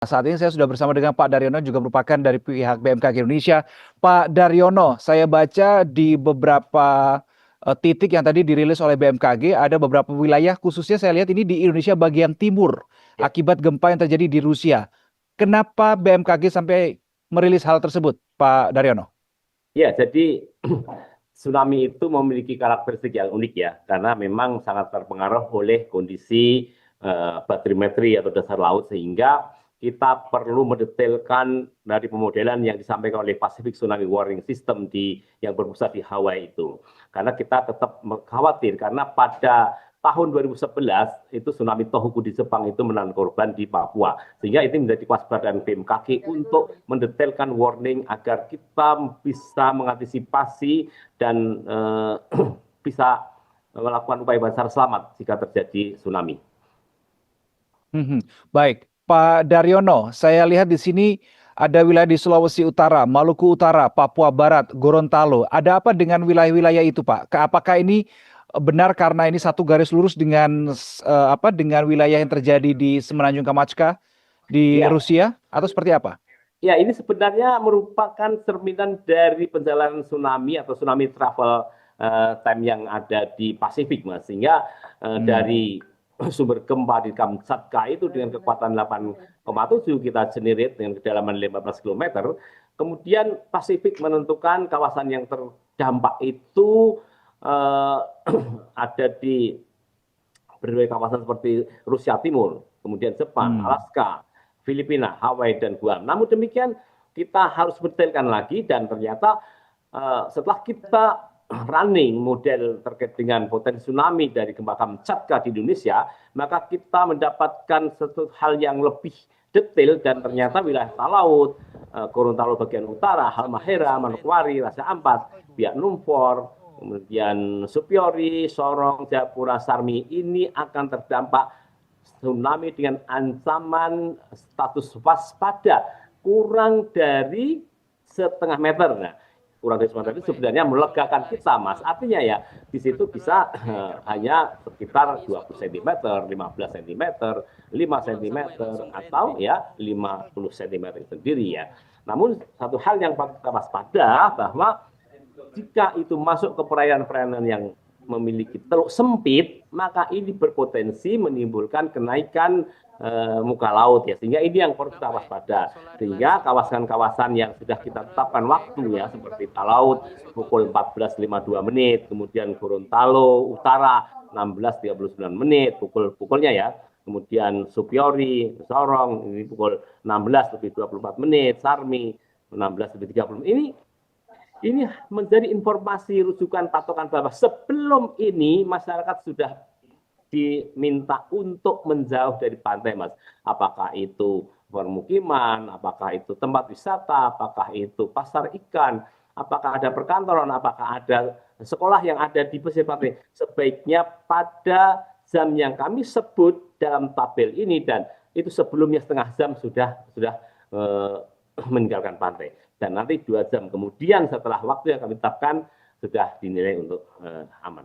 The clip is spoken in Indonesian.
Saat ini saya sudah bersama dengan Pak Daryono, juga merupakan dari pihak BMKG Indonesia. Pak Daryono, saya baca di beberapa titik yang tadi dirilis oleh BMKG, ada beberapa wilayah, khususnya saya lihat ini di Indonesia bagian timur, Ya, akibat gempa yang terjadi di Rusia. Kenapa BMKG sampai merilis hal tersebut, Pak Daryono? ya, jadi tsunami itu memiliki karakteristik yang unik ya, karena memang sangat terpengaruh oleh kondisi barometri atau dasar laut, sehingga kita perlu mendetailkan dari pemodelan yang disampaikan oleh Pacific Tsunami Warning System yang berpusat di Hawaii itu. Karena kita tetap khawatir, karena pada tahun 2011 itu tsunami Tohoku di Jepang itu menelan korban di Papua, sehingga itu menjadi kewaspadaan BMKG untuk mendetailkan warning agar kita bisa mengantisipasi dan bisa melakukan upaya besar selamat jika terjadi tsunami. Mhm. Baik, Pak Daryono, saya lihat di sini ada wilayah di Sulawesi Utara, Maluku Utara, Papua Barat, Gorontalo. Ada apa dengan wilayah-wilayah itu, Pak? Apakah ini benar karena ini satu garis lurus dengan dengan wilayah yang terjadi di Semenanjung Kamchatka di Ya, Rusia atau seperti apa? ya, ini sebenarnya merupakan cerminan dari perjalanan tsunami atau tsunami travel time yang ada di Pasifik, Mas. Sehingga Hmm. dari sumber gempa di Kamchatka itu dengan kekuatan 8,7 kita generate dengan kedalaman 15 km. Kemudian Pasifik menentukan kawasan yang terdampak itu eh, ada di berbagai kawasan seperti Rusia Timur, kemudian Jepang, Hmm. Alaska, Filipina, Hawaii, dan Guam. Namun demikian, kita harus detailkan lagi, dan ternyata setelah kita running model terkait dengan potensi tsunami dari gempa Kamchatka di Indonesia, maka kita mendapatkan satu hal yang lebih detail, dan ternyata wilayah Talaut, Gorontalo bagian utara, Halmahera, Manokwari, Raja Ampat, Biak Numfor, kemudian Supiori, Sorong, Jayapura, Sarmi ini akan terdampak tsunami dengan ancaman status waspada kurang dari setengah meter. Nah, kurang dari setengah meter itu sebenarnya melegakan kita, Mas. Artinya ya, di situ bisa hanya sekitar 20 cm, 15 cm, 5 cm, atau ya 50 cm sendiri ya. Namun satu hal yang patut kita waspada bahwa jika itu masuk ke perairan-perairan yang memiliki teluk sempit, maka ini berpotensi menimbulkan kenaikan muka laut ya. Sehingga ini yang perlu kita waspada. Sehingga kawasan-kawasan yang sudah kita tetapkan waktu ya, seperti Talaut pukul 14.52 menit, kemudian Gorontalo Utara 16.39 menit pukulnya ya. Kemudian Supiori, Sorong ini pukul 16 lebih 24 menit, Sarmi 16 lebih 30 menit. Ini menjadi informasi rujukan patokan bahwa sebelum ini masyarakat sudah diminta untuk menjauh dari pantai, Mas. Apakah itu permukiman, apakah itu tempat wisata, apakah itu pasar ikan, apakah ada perkantoran, apakah ada sekolah yang ada di pesisir pantai. Sebaiknya pada jam yang kami sebut dalam tabel ini, dan itu sebelumnya setengah jam sudah eh, meninggalkan pantai. Dan nanti 2 jam kemudian setelah waktu yang kami tetapkan sudah dinilai untuk aman.